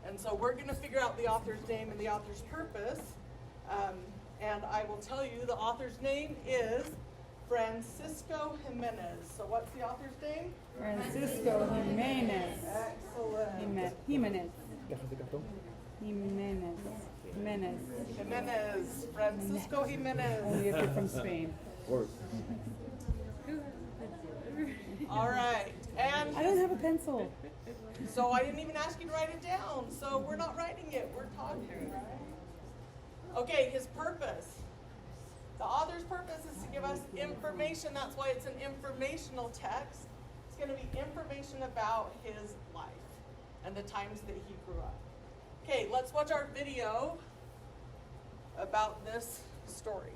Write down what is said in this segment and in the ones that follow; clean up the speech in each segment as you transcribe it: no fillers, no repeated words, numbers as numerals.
And so we're going to figure out the author's name and the author's purpose. And I will tell you the author's name is Francisco Jimenez. So what's the author's name? Francisco Jimenez. Excellent. Jimenez. Jimenez. Francisco Jimenez. Only if you're from Spain. All right. And I don't have a pencil. so I didn't even ask you to write it down. So we're not writing it. We're talking, right? Okay, his purpose. The author's purpose is to give us information. That's why it's an informational text. It's going to be information about his life and the times that he grew up. Okay, let's watch our video about this story.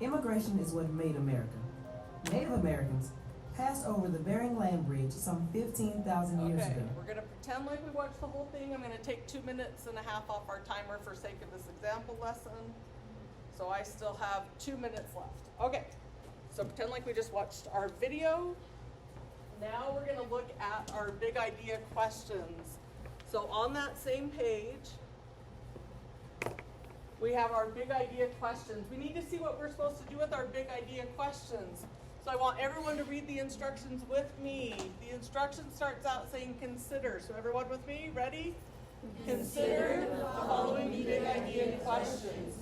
Immigration is what made America. Native Americans passed over the Bering Land Bridge some 15,000 years Okay, ago. we're going to pretend like we watched the whole thing. I'm going to take 2 minutes and a half off our timer for sake of this example lesson. So I still have 2 minutes left. Okay, so pretend like we just watched our video. Now we're going to look at our big idea questions. So on that same page, we have our big idea questions. We need to see what we're supposed to do with our big idea questions. So I want everyone to read the instructions with me. The instruction starts out saying consider. So everyone with me, ready? Consider the following big idea questions.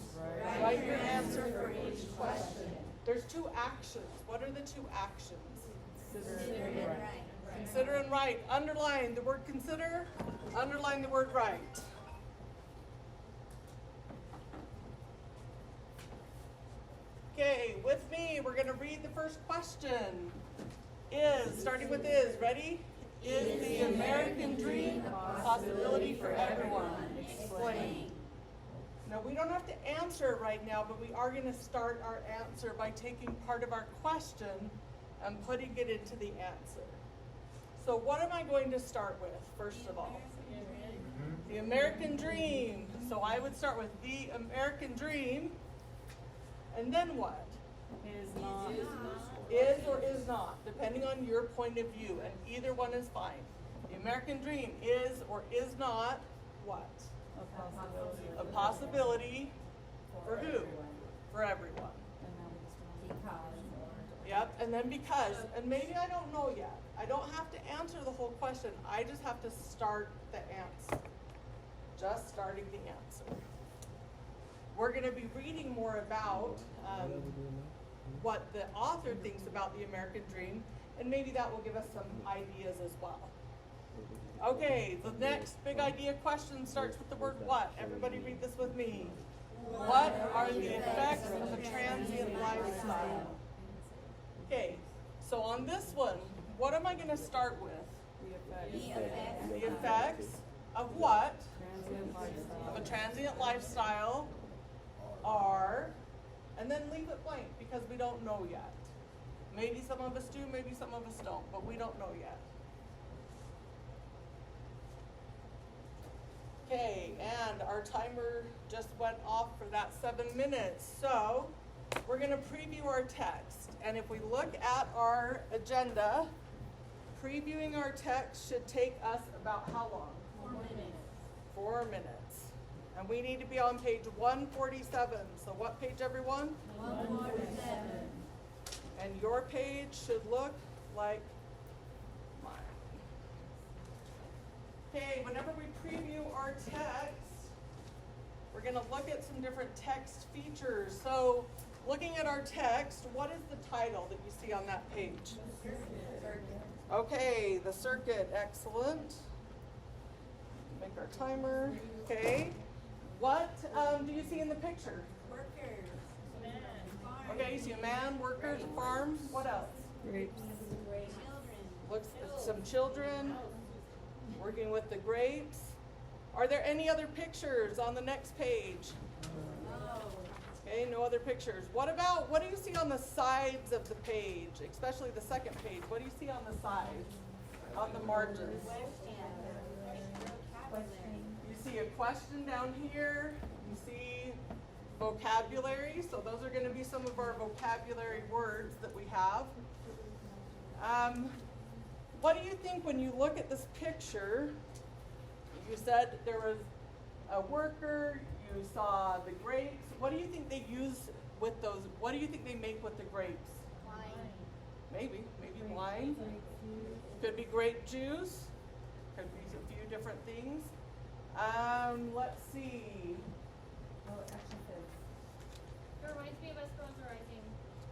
Write your answer for each question. There's 2 actions. What are the 2 actions? Consider and write. Underline the word consider. Underline the word write. Okay, with me, we're going to read the first question. Starting with ready? Is the American dream a possibility for everyone? Explain. Now, we don't have to answer it right now, but we are going to start our answer by taking part of our question and putting it into the answer. So what am I going to start with, first of all? The American dream. So I would start with the American dream. And then what? Is not. Is or is not, depending on your point of view, and either one is fine. The American dream is or is not what? A possibility for who? For everyone. Yep, and then because, and maybe I don't know yet. I don't have to answer the whole question. I just have to start the answer. Just starting the answer. We're going to be reading more about what the author thinks about the American dream, and maybe that will give us some ideas as well. Okay, the next big idea question starts with the word what. Everybody read this with me. What are the effects of a transient lifestyle? Okay, so on this one, what am I going to start with? The effects of what? Of a transient lifestyle are, and then leave it blank because we don't know yet. Maybe some of us do, maybe some of us don't, but we don't know yet. Okay, and our timer just went off for that 7 minutes. So we're going to preview our text. And if we look at our agenda, previewing our text should take us about how long? 4 minutes. 4 minutes. And we need to be on page 147. So what page, everyone? 147. And your page should look like mine. Okay, whenever we preview our text, we're going to look at some different text features. So looking at our text, what is the title that you see on that page? Okay, the circuit, excellent. Make our timer, okay. What do you see in the picture? Workers. Okay, you see a man, workers, farms, what else? Grapes. Looks at some children working with the grapes. Are there any other pictures on the next page? Okay, no other pictures. What do you see on the sides of the page, especially the second page? What do you see on the sides, on the margins? You see a question down here. You see vocabulary. So those are going to be some of our vocabulary words that we have. What do you think when you look at this picture? You said there was a worker, you saw the grapes. What do you think they use with those? What do you think they make with the grapes? Wine. Maybe wine. Could be grape juice. Could be a few different things. Let's see. It reminds me of Esperanza Rising.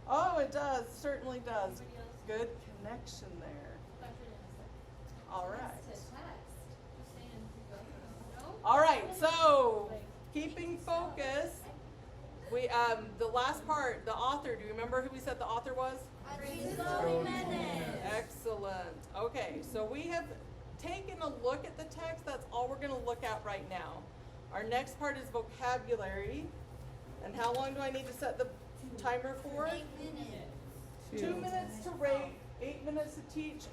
Oh, it does. Certainly does. Anybody else? Good connection there. Lectured in a second. All right. Just saying. No? All right. So, keeping focus. We the last part, the author. Do you remember who we said the author was? Excellent. Okay, so we have taken a look at the text. That's all we're going to look at right now. Our next part is vocabulary. And how long do I need to set the timer for? 8 minutes. 2 minutes to rate, 8 minutes to teach,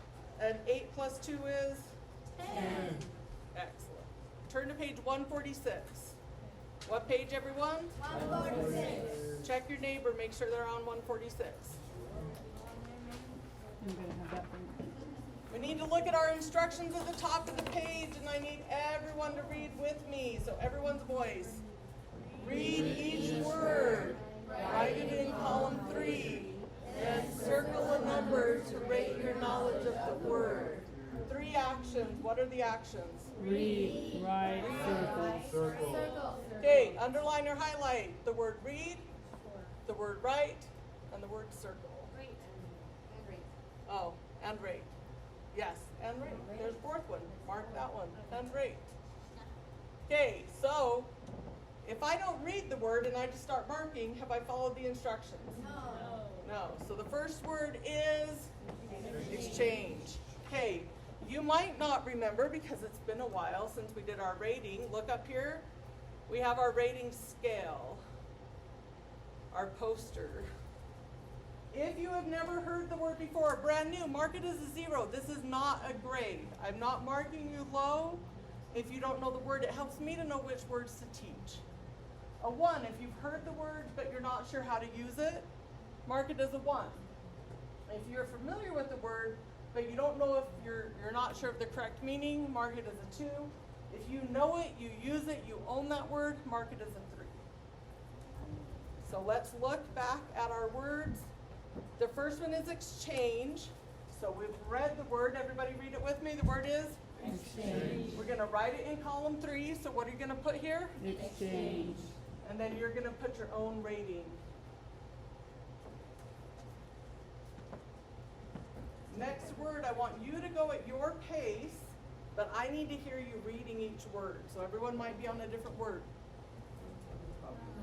and 8 plus 2 is? 10. Excellent. Turn to page 146. What page, everyone? 146. Check your neighbor, make sure they're on 146. I'm gonna have that for you. We need to look at our instructions at the top of the page, and I need everyone to read with me. So everyone's voice. Read each word. Write it in column 3. Then circle a number to rate your knowledge of the word. 3 actions. What are the actions? Read, write, circle. Okay, underline or highlight the word read, the word write, and the word circle. Great. Oh, and rate. Yes, and rate. There's a 4th one. Mark that one. And rate. Okay, so if I don't read the word and I just start marking, have I followed the instructions? No. So the first word is exchange. Okay, you might not remember because it's been a while since we did our rating. Look up here. We have our rating scale, our poster. If you have never heard the word before, brand new, mark it as a 0. This is not a grade. I'm not marking you low. If you don't know the word, it helps me to know which words to teach. A 1, if you've heard the word but you're not sure how to use it, mark it as a 1. If you're familiar with the word but you don't know if you're not sure of the correct meaning, mark it as a 2. If you know it, you use it, you own that word, mark it as a 3. So let's look back at our words. The first one is exchange. So we've read the word. Everybody read it with me. The word is? Exchange. We're going to write it in column 3. So what are you going to put here? Exchange. And then you're going to put your own rating. Next word, I want you to go at your pace, but I need to hear you reading each word. So everyone might be on a different word.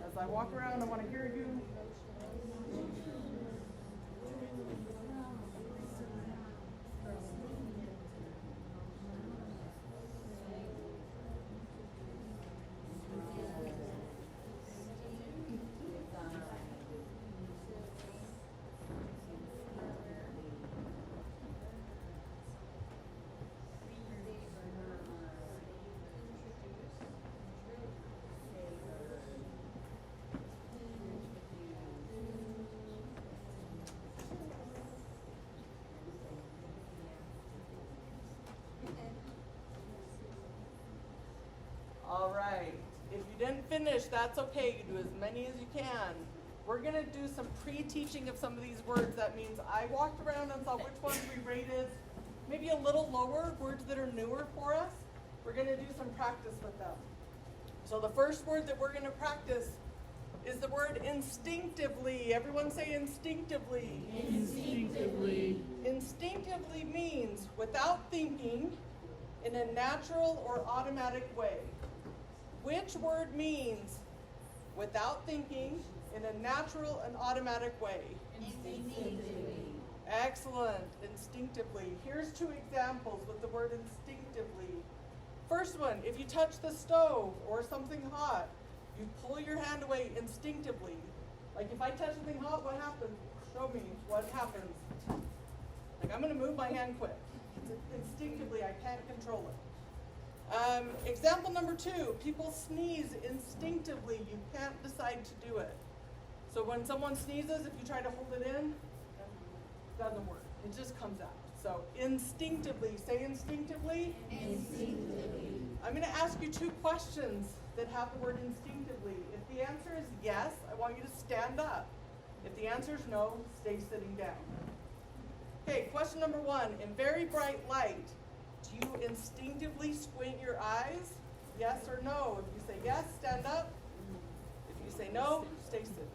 As I walk around, I want to hear you. All right. If you didn't finish, that's okay. You do as many as you can. We're going to do some pre-teaching of some of these words. That means I walked around and saw which ones we rated maybe a little lower, words that are newer for us. We're going to do some practice with them. So the first word that we're going to practice is the word instinctively. Everyone say instinctively. Instinctively. Instinctively means without thinking, in a natural or automatic way. Which word means without thinking, in a natural and automatic way? Instinctively. Excellent. Instinctively. Here's 2 examples with the word instinctively. First one, if you touch the stove or something hot, you pull your hand away instinctively. Like if I touch something hot, what happens? Show me what happens. Like I'm gonna move my hand quick. Instinctively, I can't control it. Example number 2, people sneeze instinctively. You can't decide to do it. So when someone sneezes, if you try to hold it in, it doesn't work. It just comes out. So instinctively, say instinctively. Instinctively. I'm going to ask you 2 questions that have the word instinctively. If the answer is yes, I want you to stand up. If the answer is no, stay sitting down. Okay, question number 1. In very bright light, do you instinctively squint your eyes? Yes or no? If you say yes, stand up. If you say no, stay sitting.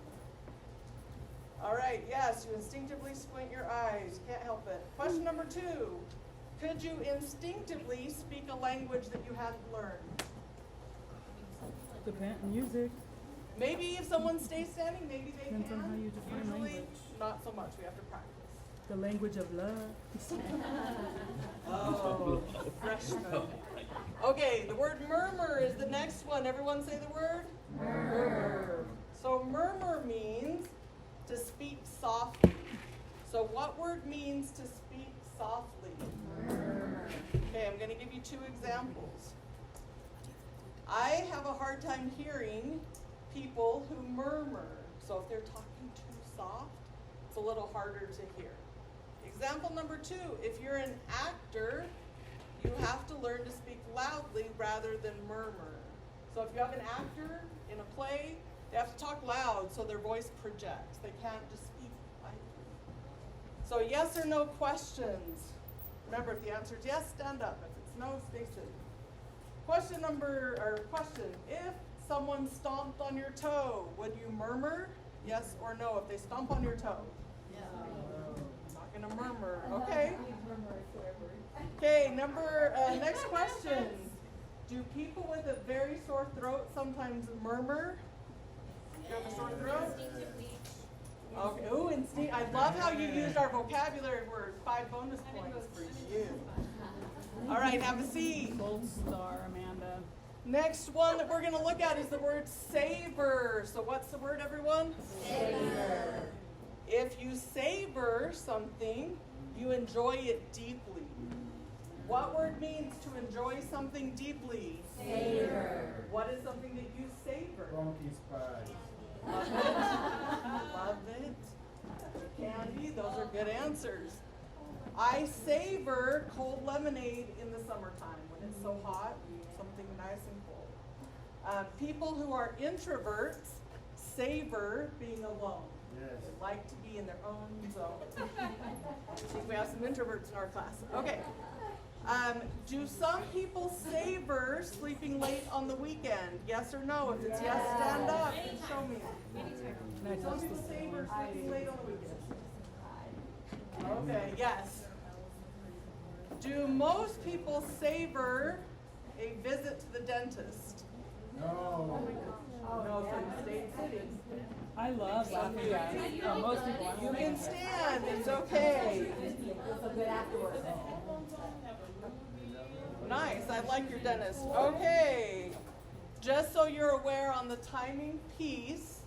All right, yes, you instinctively squint your eyes. Can't help it. Question number 2. Could you instinctively speak a language that you hadn't learned? Music. Maybe if someone stays standing, maybe they Depends on can. how you define Usually, language. not so much. We have to practice. The language of love. Oh, freshman. Okay, the word murmur is the next one. Everyone say the word? Murmur. So murmur means to speak softly. So what word means to speak softly? Murmur. Okay, I'm going to give you 2 examples. I have a hard time hearing people who murmur. So if they're talking too soft, it's a little harder to hear. Example number 2, if you're an actor, you have to learn to speak loudly rather than murmur. So if you have an actor in a play, they have to talk loud so their voice projects. They can't just speak quietly. So yes or no questions. Remember, if the answer is yes, stand up. If it's no, stay sitting. Question, if someone stomped on your toe, would you murmur? Yes or no? If they stomp on your toe? Not gonna murmur. Okay. Okay, next question. Do people with a very sore throat sometimes murmur? You have a sore throat? Okay. Ooh, instinct. I love how you used our vocabulary word. 5 bonus points for you. All right, have a seat. Gold star, Amanda. Next one that we're going to look at is the word savor. So what's the word, everyone? Savor. If you savor something, you enjoy it deeply. What word means to enjoy something deeply? Savor. What is something that you savor? Donkey spice. Love it. Love it. Candy, those are good answers. I savor cold lemonade in the summertime when it's so hot, something nice and cold. People who are introverts savor being alone. Yes. They like to be in their own zone. I think we have some introverts in our class. Okay. Do some people savor sleeping late on the weekend? Yes or no? If it's yes, stand up and show me. Some people savor sleeping late on the weekend. Okay, yes. Do most people savor a visit to the dentist? No. No, from the state city. I love laughing at it. Most people. You can stand, it's okay. Nice, I like your dentist. Okay, just so you're aware on the timing piece,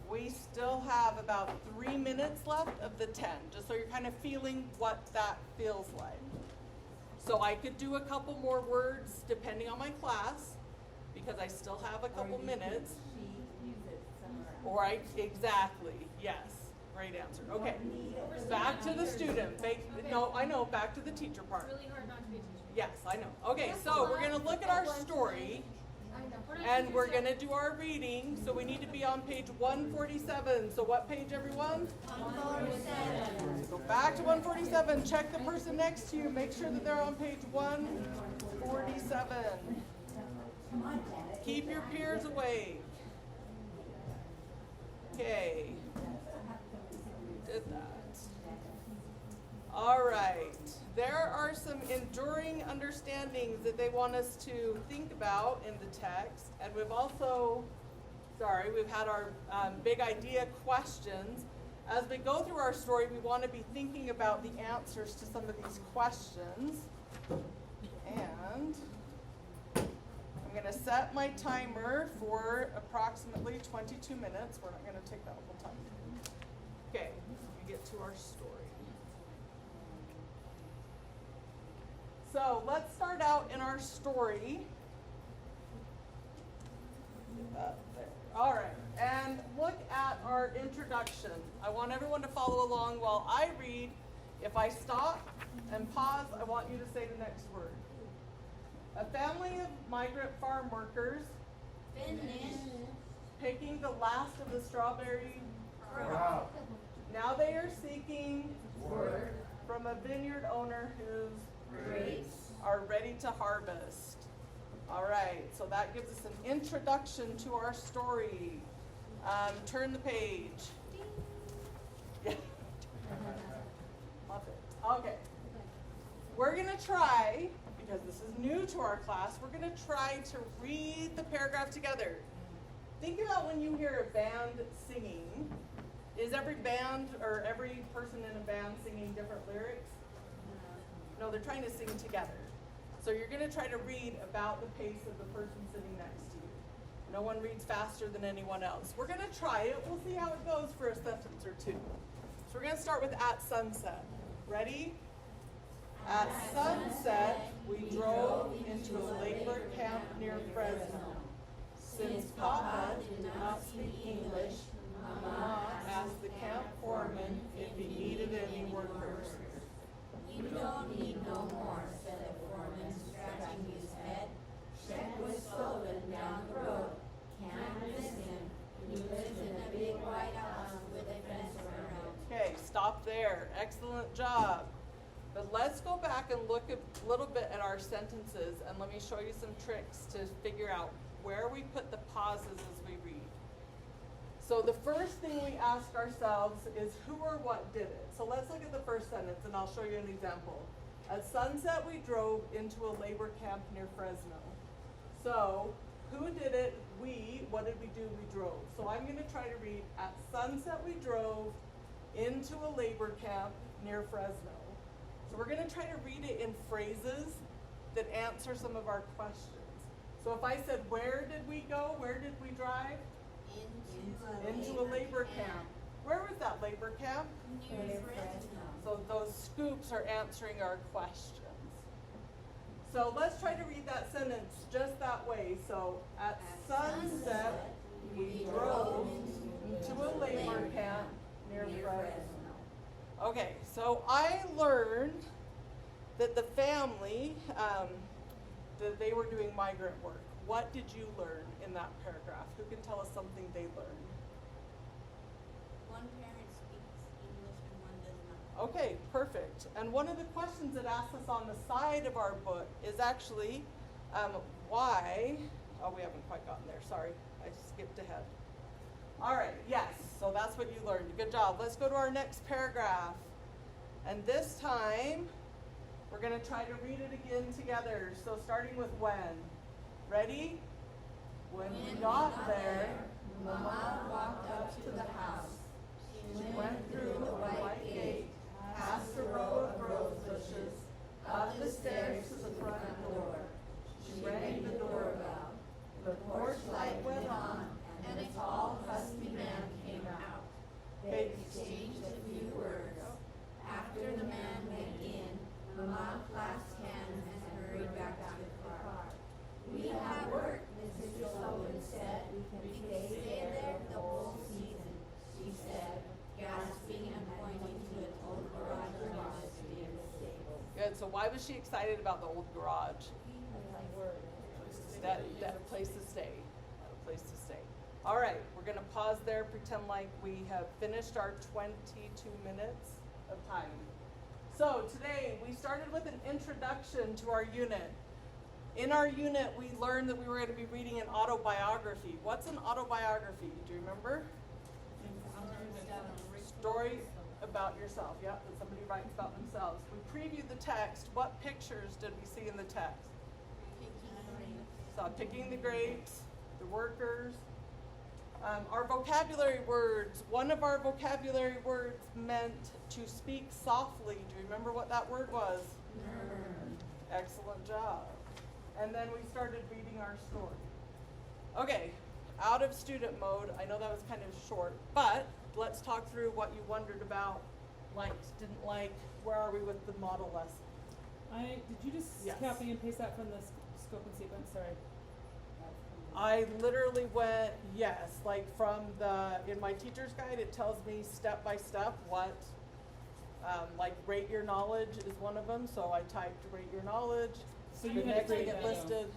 we still have about 3 minutes left of the 10, just so you're kind of feeling what that feels like. So I could do a couple more words depending on my class, because I still have a couple minutes. Exactly, yes, great answer. Okay, back to the student. No, I know, back to the teacher part. Really hard not to be a teacher. Yes, I know. Okay, so we're gonna look at our story, and we're gonna do our reading. So we need to be on page 147. So what page, everyone? 147. Go back to 147. Check the person next to you. Make sure that they're on page 147. Keep your peers awake. Okay. Did that. All right. There are some enduring understandings that they want us to think about in the text. And we've had our big idea questions. As we go through our story, we want to be thinking about the answers to some of these questions. And I'm gonna set my timer for approximately 22 minutes. We're not gonna take that whole time. Okay, we get to our story. So let's start out in our story. Get that there. All right, and look at our introduction. I want everyone to follow along while I read. If I stop and pause, I want you to say the next word. A family of migrant farm workers Finish. picking the last of the strawberry. Wow. Now they are seeking Word. from a vineyard owner whose Grapes. are ready to harvest. All right, so that gives us an introduction to our story. Turn the page. Yeah. Love it. Okay. We're going to try, because this is new to our class, we're going to try to read the paragraph together. Think about when you hear a band singing. Is every band or every person in a band singing different lyrics? No, they're trying to sing together. So you're going to try to read about the pace of the person sitting next to you. No one reads faster than anyone else. We're going to try it. We'll see how it goes for a sentence or two. So we're going to start with at sunset. Ready? At sunset, we drove into a labor camp near Fresno. Since Papa did not speak English, Mama asked the camp foreman if he needed any workers. You don't need no more, said the foreman, scratching his head. Check with Sullivan down the road. Can't miss him. He lives in a big white house with a fence around it. Okay, stop there. Excellent job. But let's go back and look a little bit at our sentences, and let me show you some tricks to figure out where we put the pauses as we read. So the first thing we ask ourselves is who or what did it. So let's look at the first sentence, and I'll show you an example. At sunset, we drove into a labor camp near Fresno. So who did it? We. What did we do? We drove. So I'm going to try to read, at sunset, we drove into a labor camp near Fresno. So we're going to try to read it in phrases that answer some of our questions. So if I said, where did we go? Where did we drive? Into a labor camp. Where was that labor camp? Near Fresno. So those scoops are answering our questions. So let's try to read that sentence just that way. So at sunset, we drove into a labor camp near Fresno. Okay, so I learned that the family, that they were doing migrant work. What did you learn in that paragraph? Who can tell us something they learned? One parent speaks English and one does not. Okay, perfect. And one of the questions it asks us on the side of our book is actually why, oh, we haven't quite gotten there, sorry, I skipped ahead. All right, yes, so that's what you learned. Good job. Let's go to our next paragraph. And this time, we're going to try to read it again together. So starting with when. Ready? When we got there, Mama walked up to the house. She went through the white gate, past a row of rose bushes, up the stairs to the front door. She rang the doorbell. The porch light went on, and a tall, husky man came out. They exchanged a few words. After the man went in, Mama clasped hands and hurried back to the car. We have work, Mrs. Sullivan said. We can stay there the whole season, she said, gasping and pointing to an old garage across the street of the stable. Good. So why was she excited about the old garage? That place to stay. A place to stay. All right, we're going to pause there, pretend like we have finished our 22 minutes of time. So today we started with an introduction to our unit. In our unit, we learned that we were going to be reading an autobiography. What's an autobiography? Do you remember? Story about yourself. Yep, that somebody writes about themselves. We previewed the text. What pictures did we see in the text? Saw picking the grapes, the workers. Our vocabulary words. One of our vocabulary words meant to speak softly. Do you remember what that word was? Excellent job. And then we started reading our story. Okay, out of student mode, I know that was kind of short, but let's talk through what you wondered about, liked, didn't like, where are we with the model lesson? Did you just Yes. copy and paste that from the scope and sequence? Sorry. I literally went, yes, like from in my teacher's guide, it tells me step by step what, like rate your knowledge is one of them, so I typed rate your knowledge. So The you had to next thing create it that, listed,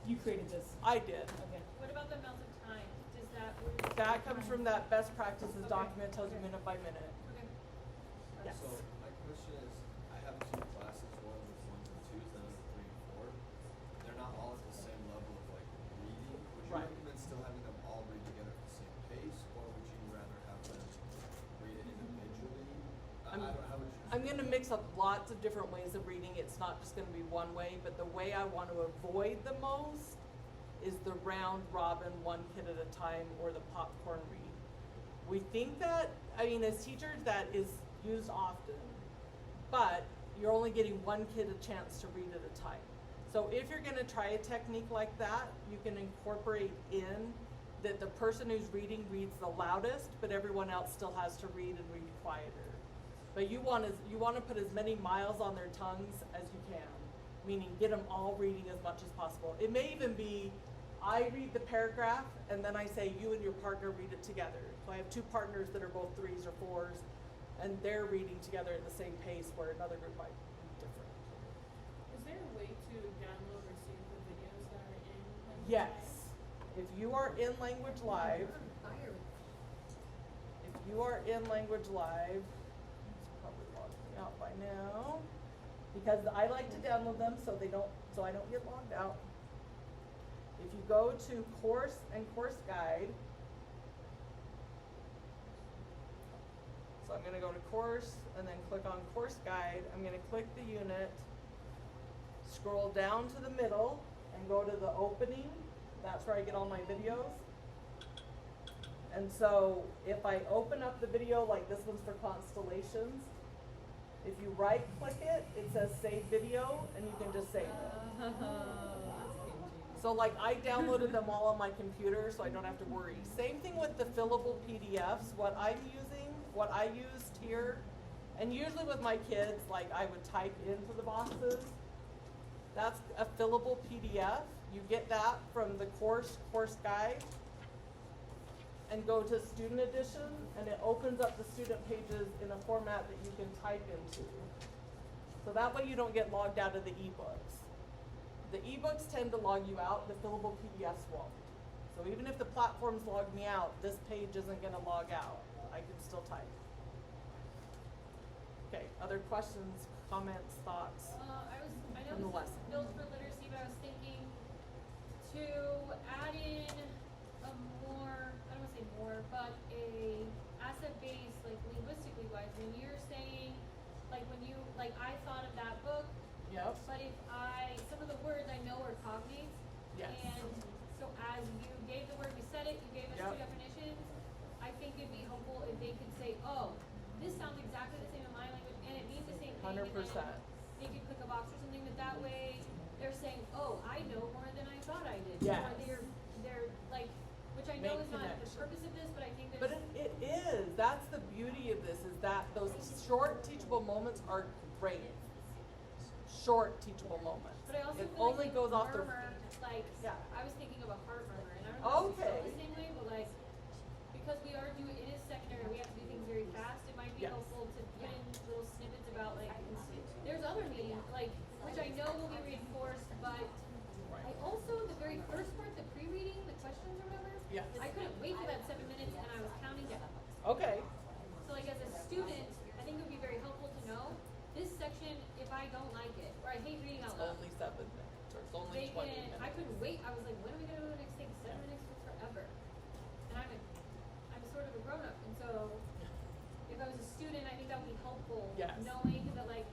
You created this. I did. Okay. What about the amount of time? Does that? That comes from that best practices Okay. document, tells you minute by minute. Okay. Yes. So my question is, I have two classes, one with ones and twos, and another 3 and 4. They're not all at the same level of like reading. Would you Right. recommend still having them all read together at the same pace, or would you rather have them read it individually? I'm gonna mix up lots of different ways of reading. It's not just gonna be one way, but the way I want to avoid the most is the round robin, one kid at a time, or the popcorn read. We think that, I mean, as teachers, that is used often, but you're only getting one kid a chance to read at a time. So if you're gonna try a technique like that, you can incorporate in that the person who's reading reads the loudest, but everyone else still has to read and read quieter. But you want to put as many miles on their tongues as you can, meaning get them all reading as much as possible. It may even be, I read the paragraph and then I say you and your partner read it together. So I have two partners that are both 3s or 4s, and they're reading together at the same pace where another group might be different. Is there a way to download or see the videos that are in? Language Yes, if you are in Language Live, it's probably logged me out by now, because I like to download them so I don't get logged out. If you go to course and course guide, so I'm gonna go to course and then click on course guide. I'm gonna click the unit, scroll down to the middle and go to the opening. That's where I get all my videos. And so if I open up the video, like this one's for constellations, if you right click it, it says save video and you can just save it. So like I downloaded them all on my computer so I don't have to worry. Same thing with the fillable PDFs. What I used here, and usually with my kids, like I would type into the boxes. That's a fillable PDF. You get that from the course guide and go to student edition, and it opens up the student pages in a format that you can type into. So that way you don't get logged out of the ebooks. The ebooks tend to log you out, the fillable PDFs won't. So even if the platforms log me out, this page isn't gonna log out. I can still type. Okay, other questions, comments, thoughts? I From the know this lesson. is built for literacy, but I was thinking to add in a more, I don't wanna say more, but a asset base, like linguistically wise, when you're saying, like I thought of that book, Yep. but if some of the words I know are cognates. Yes. And so as you gave the word, we said it, you gave us Yep. two definitions, I think it'd be helpful if they could say, oh, this sounds exactly the same in my language, and it means the same thing. 100%. And then they could click a box or something, but that way, they're saying, oh, I know more than I thought I did. Yes. Or they're like, which I know Make is not the connection. purpose of this, but I think But there's. it is. That's the beauty of this, is that those short teachable moments are great. Short teachable moments. But I also It feel only like goes off the. murmur, like, Yeah. I was thinking of a heart murmur, and I don't know if you feel Okay. the same way, but like, because we are doing, it is secondary, we have to do things very fast, it might be Yes. helpful to put in little snippets about like, there's other meetings, like, which I know will be reinforced, but I also, the very first part, the pre-reading, the questions or whatever, Yes. I couldn't wait for that 7 minutes, and I was counting down. Okay. So like as a student, I think it would be very helpful to know, this section, if I don't like it, or I hate reading It's out loud, only 7 minutes, or it's only they 20 can, minutes. I couldn't wait, I was like, when are we gonna go to the next thing? 7 minutes was forever. And I'm sort of a grown up, and so if I was a student, I think that would be helpful. Yes. Knowing that like,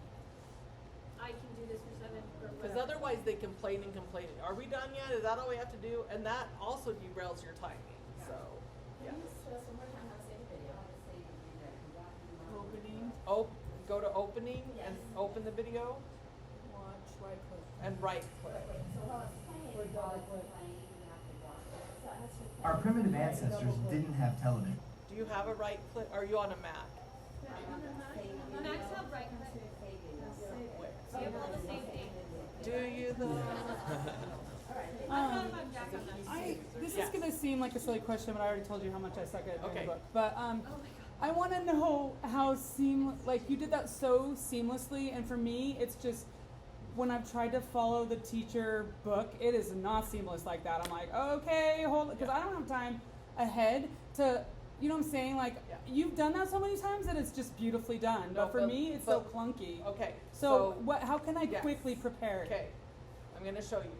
I can do this for 7 or Because whatever. otherwise they complain and complain. Are we done yet? Is that all we have to do? And that also derails your timing, so. Yeah. Opening. Go to opening and open the video. Watch right click. and right click. Or double click. Our primitive ancestors didn't have television. Do you have a right click? Are you on a Mac? Macs have right click. We have all the same thing. Do you though? I thought about Jack on that. This Yes. is gonna seem like a silly question, but I already told you how much I suck at reading Okay. a book. But Oh my god. I want to know how like you did that so seamlessly, and for me, it's just when I've tried to follow the teacher book, it is not seamless like that. I'm like, okay, hold it, because I don't have time ahead to, you know what I'm saying? Like, Yeah. you've done that so many times that it's just beautifully done. No, But for but- me, it's but- so clunky. Okay. So what? How can I yes. quickly prepare? Okay, I'm gonna show you.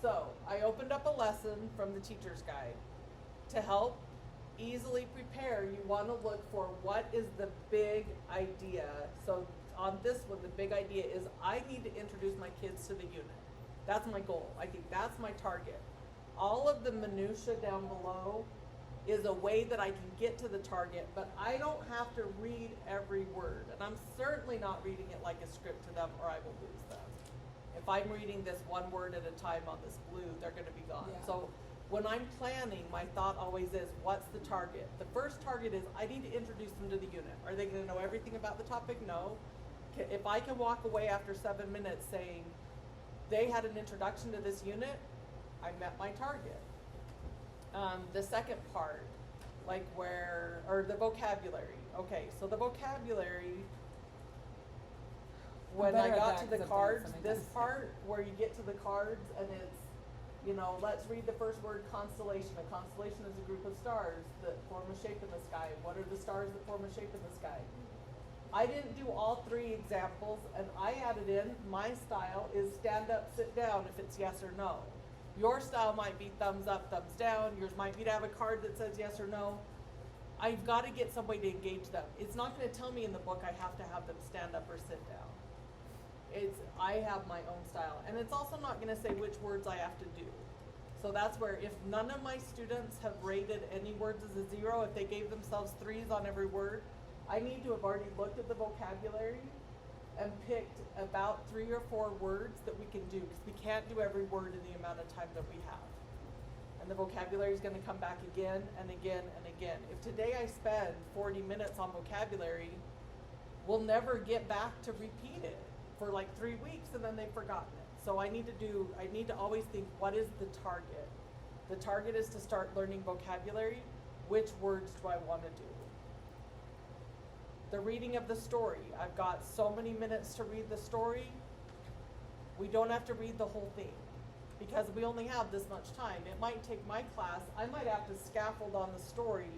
So, I opened up a lesson from the teacher's guide. To help easily prepare, you wanna look for what is the big idea. So, on this one, the big idea is I need to introduce my kids to the unit. That's my goal. I think that's my target. All of the minutia down below is a way that I can get to the target, but I don't have to read every word. And I'm certainly not reading it like a script to them or I will lose them. If I'm reading this one word at a time on this blue, they're gonna be gone. Yeah. So when I'm planning, my thought always is, what's the target? The first target is I need to introduce them to the unit. Are they gonna know everything about the topic? No. If I can walk away after 7 minutes saying, they had an introduction to this unit, I met my target. The second part, like or the vocabulary. Okay, so the vocabulary, when I better at got that to 'cause the I've done it cards, so many this times. part where you get to the cards and it's, let's read the first word, constellation. A constellation is a group of stars that form a shape in the sky. What are the stars that form a shape in the sky? I didn't do all 3 examples, and I added in, my style is stand up, sit down if it's yes or no. Your style might be thumbs up, thumbs down. Yours might be to have a card that says yes or no. I've got to get some way to engage them. It's not going to tell me in the book I have to have them stand up or sit down. I have my own style. And it's also not going to say which words I have to do. So that's where if none of my students have rated any words as a 0, if they gave themselves 3s on every word, I need to have already looked at the vocabulary and picked about 3 or 4 words that we can do, because we can't do every word in the amount of time that we have. And the vocabulary is going to come back again and again and again. If today I spend 40 minutes on vocabulary, we'll never get back to repeat it for like 3 weeks and then they've forgotten it. So I need to always think, what is the target? The target is to start learning vocabulary. Which words do I want to do? The reading of the story. I've got so many minutes to read the story. We don't have to read the whole thing because we only have this much time. It might take my class, I might have to scaffold on the story.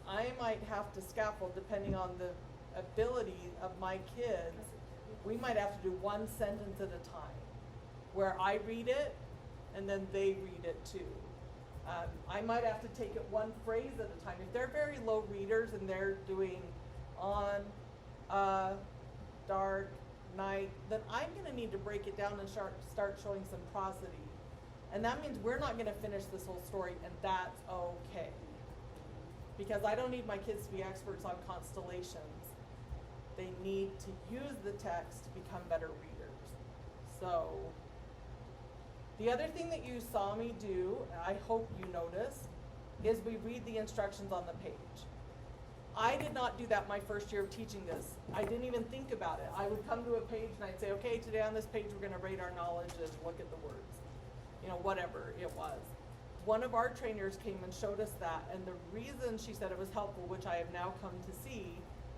I might have to scaffold depending on the ability of my kids. We might have to do 1 sentence at a time where I read it and then they read it too. I might have to take it 1 phrase at a time. If they're very low readers and they're doing on a dark night, then I'm going to need to break it down and start showing some prosody. And that means we're not going to finish this whole story, and that's okay. Because I don't need my kids to be experts on constellations. They need to use the text to become better readers. So the other thing that you saw me do, and I hope you noticed, is we read the instructions on the page. I did not do that my first year of teaching this. I didn't even think about it. I would come to a page and I'd say, okay, today on this page we're going to rate our knowledge and look at the words. Whatever it was. One of our trainers came and showed us that, and the reason she said it was helpful, which I have now come to see,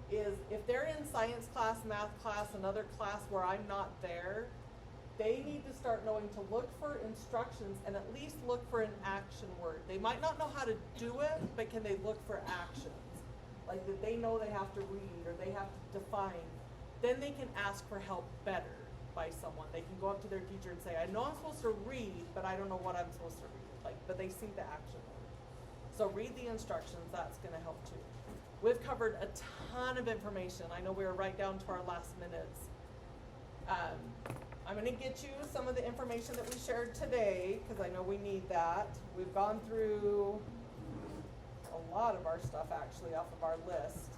is if they're in science class, math class, another class where I'm not there, they need to start knowing to look for instructions and at least look for an action word. They might not know how to do it, but can they look for actions? Like that they know they have to read or they have to define. Then they can ask for help better by someone. They can go up to their teacher and say, I know I'm supposed to read, but I don't know what I'm supposed to read. But they see the action word. So read the instructions, that's gonna help too. We've covered a ton of information. I know we are right down to our last minutes. I'm gonna get you some of the information that we shared today, because I know we need that. We've gone through a lot of our stuff actually off of our list.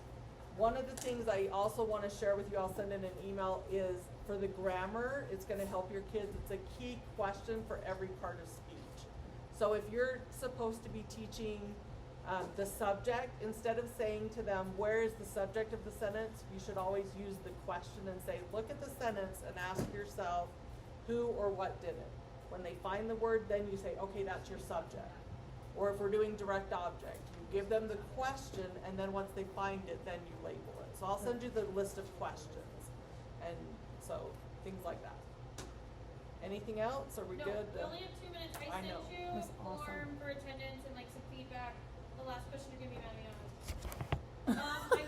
One of the things I also wanna share with you, I'll send in an email, is for the grammar, it's gonna help your kids. It's a key question for every part of speech. So if you're supposed to be teaching the subject, instead of saying to them, where is the subject of the sentence, you should always use the question and say, look at the sentence and ask yourself who or what did it. When they find the word, then you say, okay, that's your subject. Or if we're doing direct object, you give them the question, and then once they find it, then you label it. So I'll send you the list of questions. And so, things like that. Anything else? Are we No, good? we only have 2 minutes. I I sent know. you a That's awesome. form for attendance and like some feedback. The last question you're gonna be mad at me on. I